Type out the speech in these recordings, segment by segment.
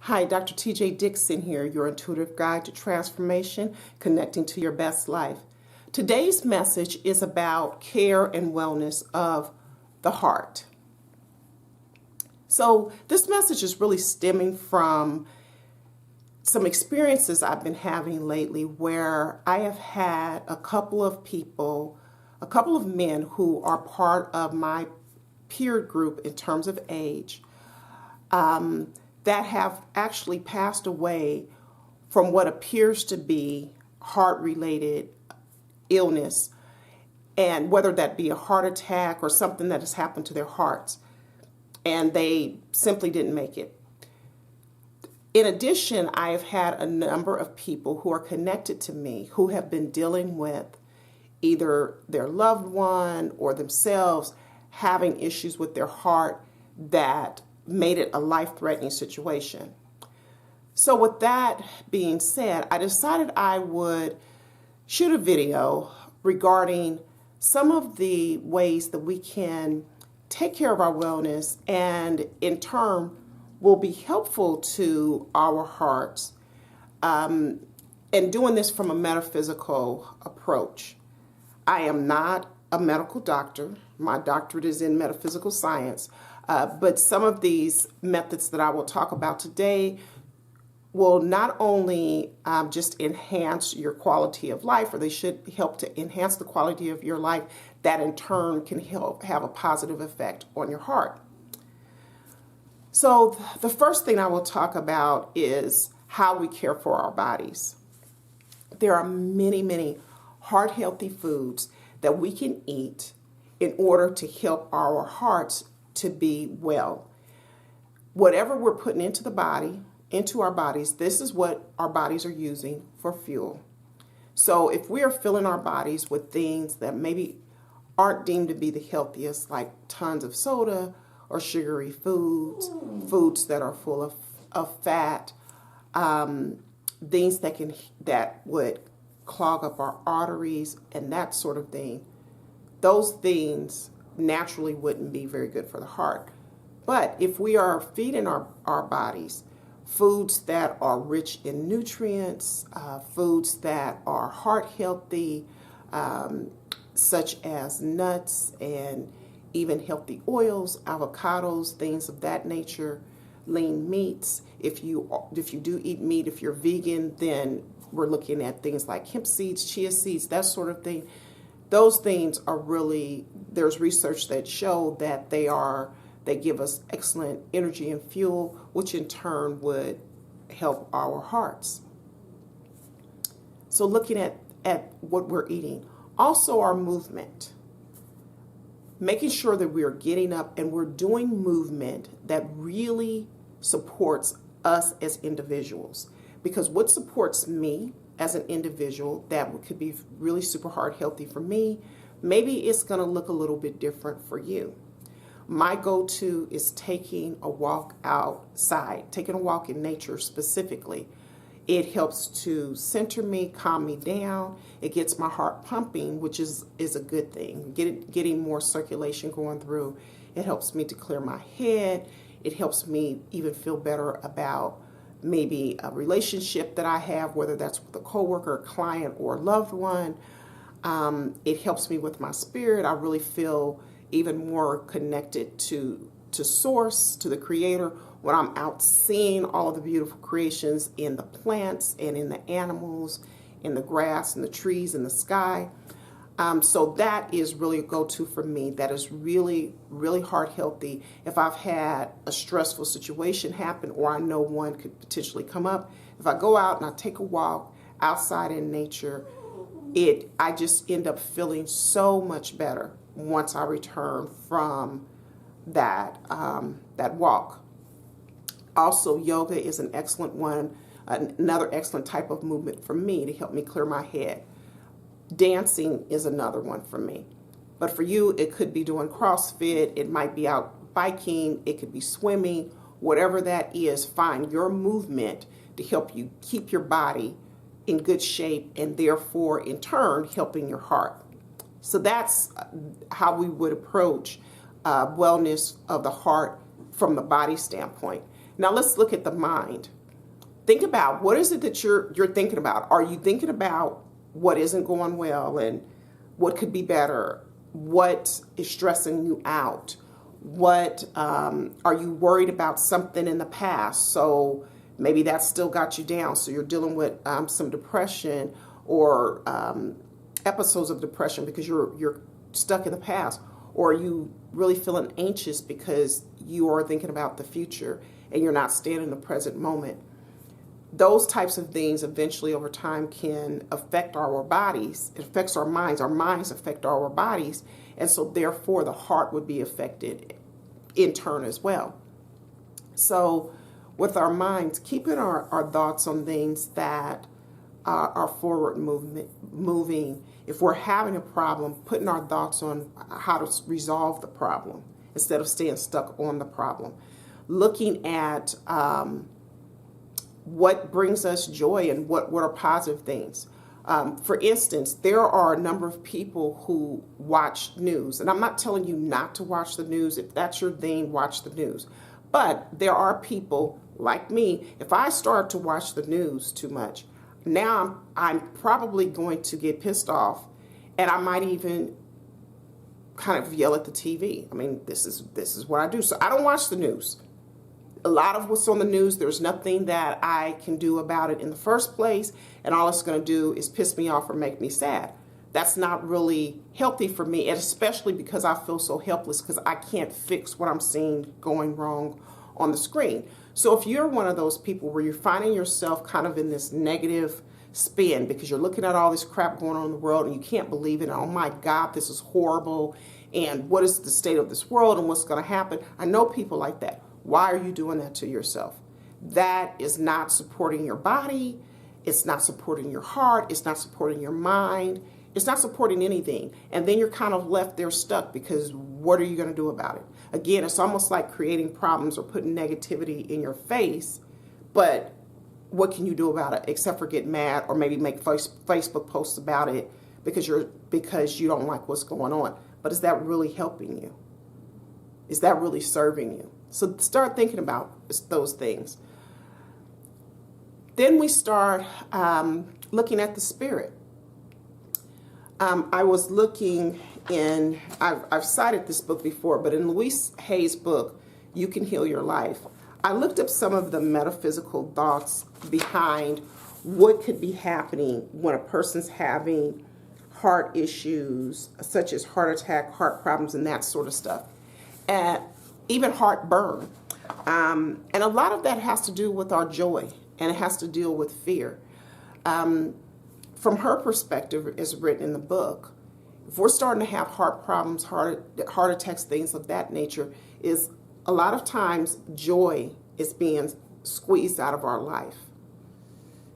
Hi, Dr. TJ Dixon here, your intuitive guide to transformation, connecting to your best life. Today's message is about care and wellness of the heart. So this message is really stemming from some experiences I've been having lately where I have had a couple of people, a couple of men who are part of my peer group in terms of age, that have actually passed away from what appears to be heart-related illness, and whether that be a heart attack or something that has happened to their hearts, and they simply didn't make it. In addition, I have had a number of people who are connected to me who have been dealing with either their loved one or themselves having issues with their heart that made it a life-threatening situation. So with that being said, I decided I would shoot a video regarding some of the ways that we can take care of our wellness and in turn will be helpful to our hearts, and doing this from a metaphysical approach. I am not a medical doctor. My doctorate is in metaphysical science. But some of these methods that I will talk about today will not only just enhance your quality of life, or they should help to enhance the quality of your life, that in turn can help have a positive effect on your heart. So the first thing I will talk about is how we care for our bodies. There are many, many heart-healthy foods that we can eat in order to help our hearts to be well. Whatever we're putting into the body, into our bodies, this is what our bodies are using for fuel. So if we are filling our bodies with things that maybe aren't deemed to be the healthiest, like tons of soda or sugary foods, foods that are full of fat, things that would clog up our arteries and that sort of thing, those things naturally wouldn't be very good for the heart. But if we are feeding our bodies foods that are rich in nutrients, foods that are heart healthy, such as nuts and even healthy oils, avocados, things of that nature, lean meats. If you do eat meat, if you're vegan, then we're looking at things like hemp seeds, chia seeds, that sort of thing. Those things are really, there's research that show that they give us excellent energy and fuel, which in turn would help our hearts. So looking at what we're eating, also our movement, making sure that we are getting up and we're doing movement that really supports us as individuals. Because what supports me as an individual that could be really super heart healthy for me, maybe it's going to look a little bit different for you. My go-to is taking a walk outside, taking a walk in nature specifically. It helps to center me, calm me down. It gets my heart pumping, which is a good thing. Getting more circulation going through. It helps me to clear my head. It helps me even feel better about maybe a relationship that I have, whether that's with a coworker, a client, or a loved one. It helps me with my spirit. I really feel even more connected to source, to the creator, when I'm out seeing all of the beautiful creations in the plants and in the animals, in the grass and the trees and the sky. So that is really a go-to for me. That is really, really heart healthy. If I've had a stressful situation happen or I know one could potentially come up, if I go out and I take a walk outside in nature, I just end up feeling so much better once I return from that walk. Also, yoga is an excellent one, another excellent type of movement for me to help me clear my head. Dancing is another one for me. But for you, it could be doing CrossFit, it might be out biking, it could be swimming, whatever that is, find your movement to help you keep your body in good shape and therefore in turn helping your heart. So that's how we would approach wellness of the heart from the body standpoint. Now let's look at the mind. Think about, what is it that you're thinking about? Are you thinking about what isn't going well and what could be better? What is stressing you out? What are you worried about something in the past? So maybe that still got you down. So you're dealing with some depression or episodes of depression because you're stuck in the past. Or are you really feeling anxious because you are thinking about the future and you're not staying in the present moment? Those types of things eventually over time can affect our bodies. It affects our minds. Our minds affect our bodies. And so therefore the heart would be affected in turn as well. So with our minds, keeping our thoughts on things that are forward moving. If we're having a problem, putting our thoughts on how to resolve the problem instead of staying stuck on the problem. Looking at what brings us joy and what are positive things. For instance, there are a number of people who watch news, and I'm not telling you not to watch the news. If that's your thing, watch the news. But there are people like me, if I start to watch the news too much, now I'm probably going to get pissed off, and I might even kind of yell at the TV. I mean, this is what I do. So I don't watch the news. A lot of what's on the news, there's nothing that I can do about it in the first place, and all it's going to do is piss me off or make me sad. That's not really healthy for me, and especially because I feel so helpless because I can't fix what I'm seeing going wrong on the screen. So if you're one of those people where you're finding yourself kind of in this negative spin because you're looking at all this crap going on in the world and you can't believe it, and oh my God, this is horrible, and what is the state of this world and what's going to happen? I know people like that. Why are you doing that to yourself? That is not supporting your body. It's not supporting your heart. It's not supporting your mind. It's not supporting anything. And then you're kind of left there stuck because what are you going to do about it? Again, it's almost like creating problems or putting negativity in your face. But what can you do about it except for get mad or maybe make Facebook posts about it because you don't like what's going on? But is that really helping you? Is that really serving you? So start thinking about those things. Then we start looking at the spirit. I was looking in, I've cited this book before, but in Louise Hay's book, You Can Heal Your Life, I looked up some of the metaphysical thoughts behind what could be happening when a person's having heart issues, such as heart attack, heart problems, and that sort of stuff. And even heartburn. And a lot of that has to do with our joy, and it has to deal with fear. From her perspective, as written in the book, if we're starting to have heart problems, heart attacks, things of that nature, is a lot of times joy is being squeezed out of our life.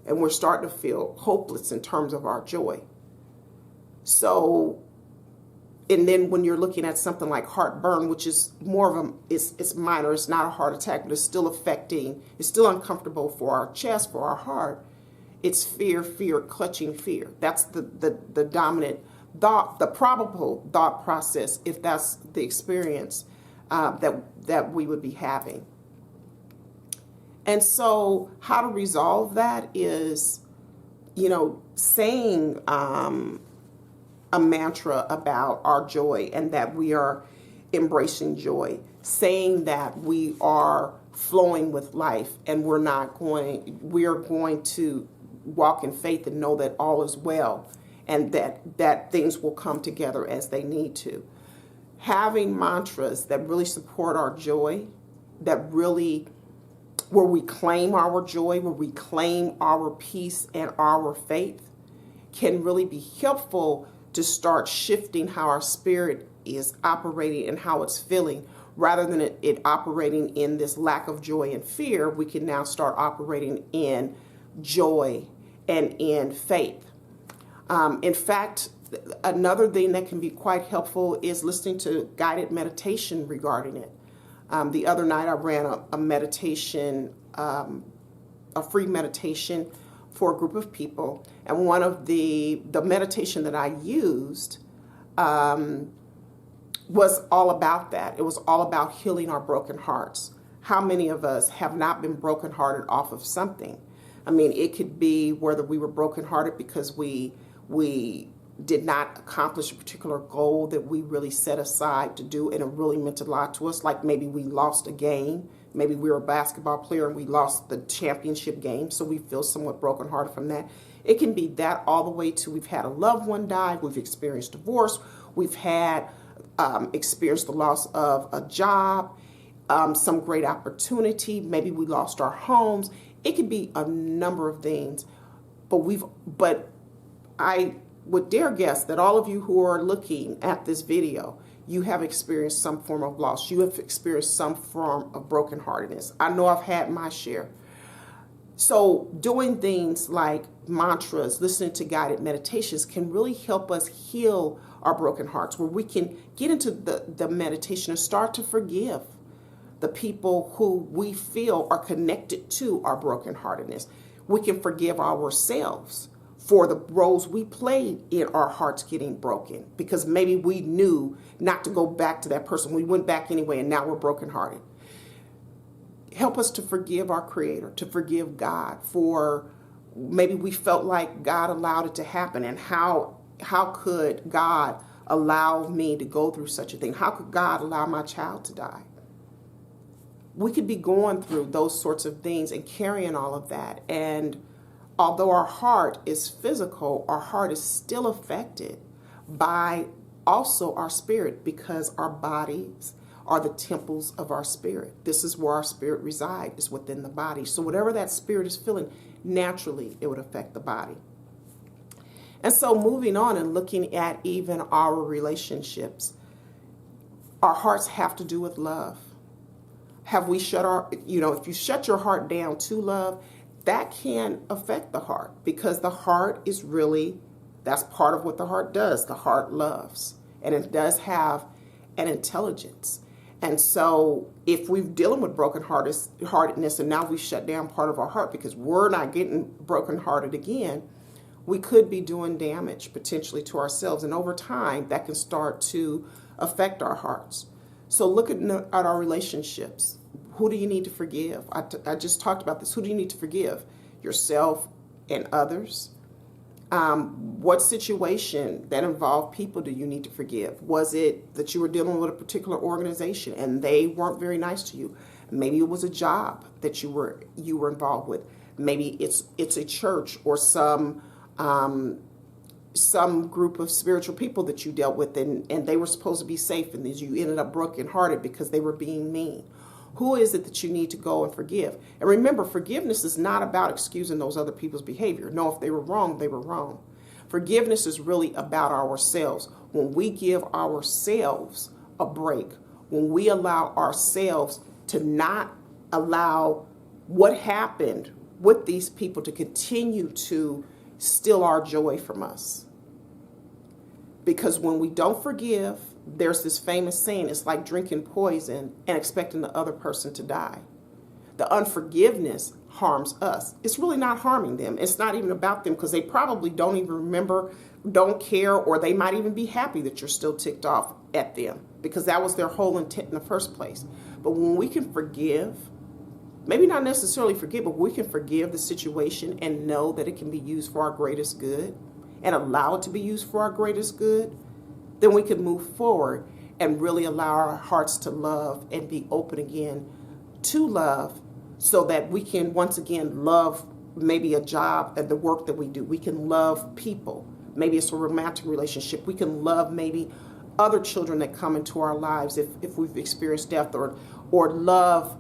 And we're starting to feel hopeless in terms of our joy. So, and then when you're looking at something like heartburn, which is more of it's minor, it's not a heart attack, but it's still affecting, it's still uncomfortable for our chest, for our heart. It's fear, clutching fear. That's the dominant thought, the probable thought process, if that's the experience that we would be having. And so how to resolve that is, saying a mantra about our joy and that we are embracing joy, saying that we are flowing with life and we are going to walk in faith and know that all is well and that things will come together as they need to. Having mantras that really support our joy, where we claim our joy, where we claim our peace and our faith, can really be helpful to start shifting how our spirit is operating and how it's feeling. Rather than it operating in this lack of joy and fear, we can now start operating in joy and in faith. In fact, another thing that can be quite helpful is listening to guided meditation regarding it. The other night I ran a meditation, a free meditation for a group of people. And one of the meditation that I used was all about that. It was all about healing our broken hearts. how many of us have not been brokenhearted off of something? I mean, it could be whether we were brokenhearted because we did not accomplish a particular goal that we really set aside to do, and it really meant a lot to us. Like maybe we lost a game. Maybe we were a basketball player and we lost the championship game, so we feel somewhat brokenhearted from that. It can be that all the way to we've had a loved one die, we've experienced divorce, we've had experienced the loss of a job, some great opportunity. Maybe we lost our homes. It could be a number of things, but I would dare guess that all of you who are looking at this video, you have experienced some form of loss. You have experienced some form of brokenheartedness. I know I've had my share. So doing things like mantras, listening to guided meditations can really help us heal our broken hearts, where we can get into the meditation and start to forgive the people who we feel are connected to our brokenheartedness. We can forgive ourselves for the roles we played in our hearts getting broken, because maybe we knew not to go back to that person. We went back anyway, and now we're brokenhearted. Help us to forgive our Creator, to forgive God for maybe we felt like God allowed it to happen, and how could God allow me to go through such a thing? How could God allow my child to die? We could be going through those sorts of things and carrying all of that. And although our heart is physical, our heart is still affected by also our spirit, because our bodies are the temples of our spirit. This is where our spirit resides, is within the body. So whatever that spirit is feeling, naturally it would affect the body. And so moving on and looking at even our relationships, our hearts have to do with love. Have we shut if you shut your heart down to love, that can affect the heart, because the heart is really, that's part of what the heart does. The heart loves, and it does have an intelligence. And so if we're dealing with brokenheartedness and now we shut down part of our heart because we're not getting brokenhearted again, we could be doing damage potentially to ourselves. And over time, that can start to affect our hearts. So look at our relationships. Who do you need to forgive? I just talked about this. Who do you need to forgive? Yourself and others. What situation that involved people do you need to forgive? Was it that you were dealing with a particular organization and they weren't very nice to you? Maybe it was a job that you were involved with. Maybe it's a church or some group of spiritual people that you dealt with, and they were supposed to be safe, and then you ended up brokenhearted because they were being mean. Who is it that you need to go and forgive? And remember, forgiveness is not about excusing those other people's behavior. No, if they were wrong, they were wrong. Forgiveness is really about ourselves. When we give ourselves a break, when we allow ourselves to not allow what happened with these people to continue to steal our joy from us. Because when we don't forgive, there's this famous saying, it's like drinking poison and expecting the other person to die. The unforgiveness harms us. It's really not harming them. It's not even about them, because they probably don't even remember, don't care, or they might even be happy that you're still ticked off at them, because that was their whole intent in the first place. But when we can forgive, maybe not necessarily forgive, but we can forgive the situation and know that it can be used for our greatest good and allow it to be used for our greatest good, then we can move forward and really allow our hearts to love and be open again to love, so that we can once again love maybe a job and the work that we do. We can love people. Maybe it's a romantic relationship. We can love maybe other children that come into our lives if we've experienced death, or love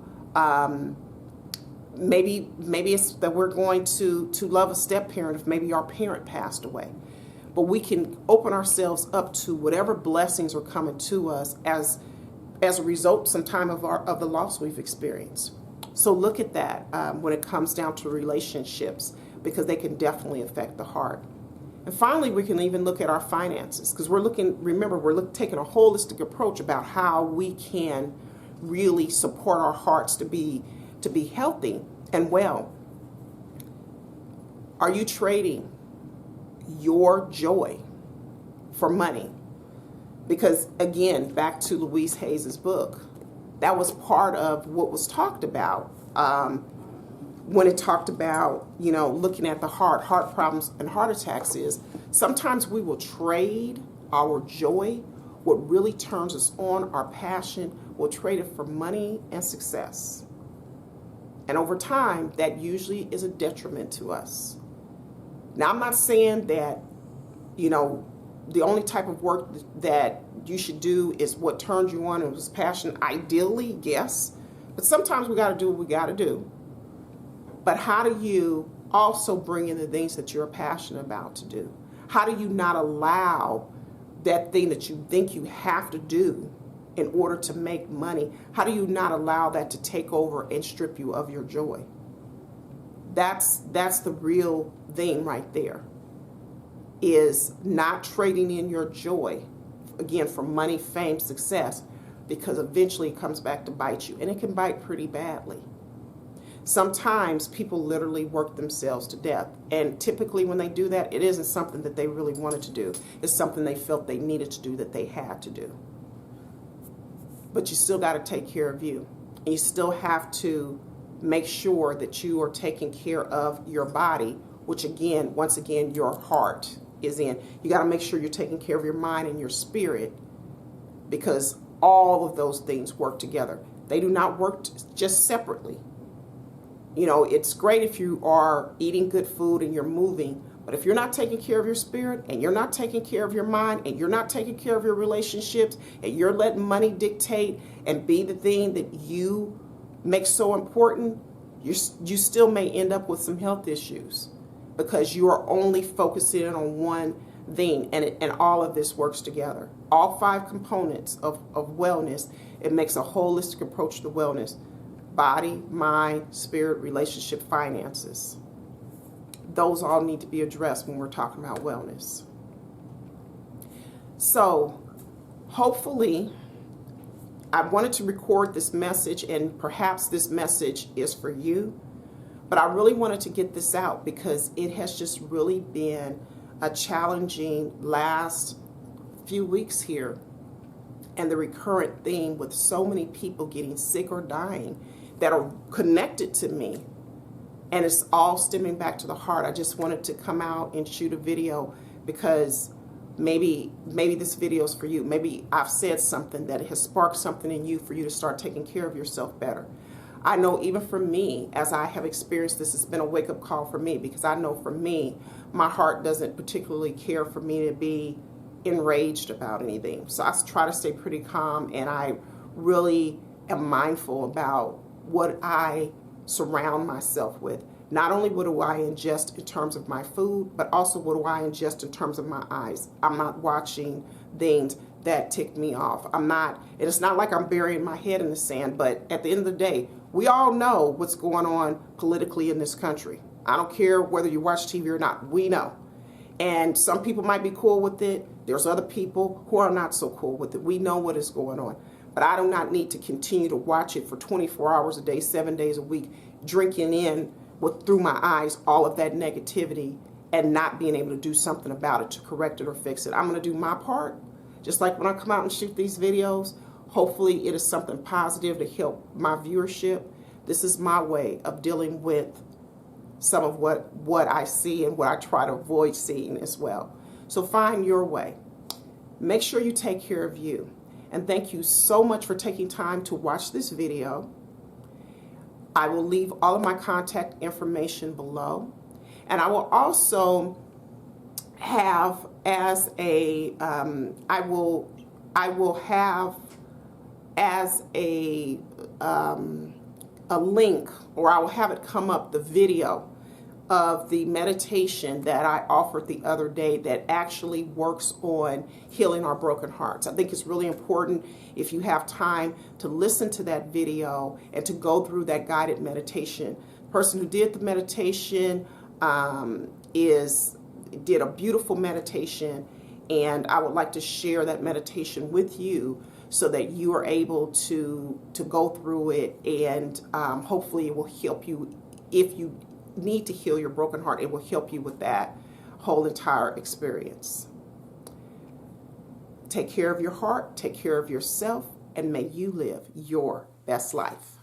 maybe it's that we're going to love a step parent if maybe our parent passed away. But we can open ourselves up to whatever blessings are coming to us as a result sometime of the loss we've experienced. So look at that when it comes down to relationships, because they can definitely affect the heart. And finally, we can even look at our finances, because we're taking a holistic approach about how we can really support our hearts to be healthy and well. Are you trading your joy for money? Because again, back to Louise Hayes's book, That was part of what was talked about when it talked about, looking at the heart problems and heart attacks. Is sometimes we will trade our joy, what really turns us on, our passion, we'll trade it for money and success. And over time, that usually is a detriment to us. Now, I'm not saying that, the only type of work that you should do is what turns you on and was passion. Ideally, yes. But sometimes we got to do what we got to do. But how do you also bring in the things that you're passionate about to do? How do you not allow that thing that you think you have to do in order to make money? How do you not allow that to take over and strip you of your joy? That's the real thing right there, is not trading in your joy, again, for money, fame, success, because eventually it comes back to bite you, and it can bite pretty badly. Sometimes people literally work themselves to death, and typically when they do that, it isn't something that they really wanted to do. It's something they felt they needed to do, that they had to do. But you still got to take care of you, and you still have to make sure that you are taking care of your body, which again, once again, your heart is in. You got to make sure you're taking care of your mind and your spirit, because all of those things work together. They do not work just separately. It's great if you are eating good food and you're moving, but if you're not taking care of your spirit, and you're not taking care of your mind, and you're not taking care of your relationships, and you're letting money dictate and be the thing that you make so important, you still may end up with some health issues, because you are only focusing on one thing, and all of this works together. All 5 components of wellness, it makes a holistic approach to wellness: body, mind, spirit, relationship, finances. Those all need to be addressed when we're talking about wellness. So hopefully, I wanted to record this message, and perhaps this message is for you, but I really wanted to get this out because it has just really been a challenging last few weeks here, and the recurrent theme with so many people getting sick or dying that are connected to me, and it's all stemming back to the heart. I just wanted to come out and shoot a video because maybe this video is for you. Maybe I've said something that has sparked something in you for you to start taking care of yourself better. I know even for me, as I have experienced this, it's been a wake-up call for me, because I know for me, my heart doesn't particularly care for me to be enraged about anything. So I try to stay pretty calm, and I really am mindful about what I surround myself with. Not only what do I ingest in terms of my food, but also what do I ingest in terms of my eyes. I'm not watching things that tick me off. And it's not like I'm burying my head in the sand, but at the end of the day, we all know what's going on politically in this country. I don't care whether you watch TV or not, we know. And some people might be cool with it. There's other people who are not so cool with it. We know what is going on. But I do not need to continue to watch it for 24 hours a day, 7 days a week, drinking in through my eyes all of that negativity and not being able to do something about it to correct it or fix it. I'm going to do my part. Just like when I come out and shoot these videos, hopefully it is something positive to help my viewership. This is my way of dealing with some of what I see and what I try to avoid seeing as well. So find your way. Make sure you take care of you. And thank you so much for taking time to watch this video. I will leave all of my contact information below. And I will also have as a, I will have as a link, or I will have it come up, the video of the meditation that I offered the other day that actually works on healing our broken hearts. I think it's really important, if you have time, to listen to that video and to go through that guided meditation. The person who did the meditation did a beautiful meditation, and I would like to share that meditation with you so that you are able to go through it, and hopefully it will help you. If you need to heal your broken heart, it will help you with that whole entire experience. Take care of your heart, take care of yourself, and may you live your best life.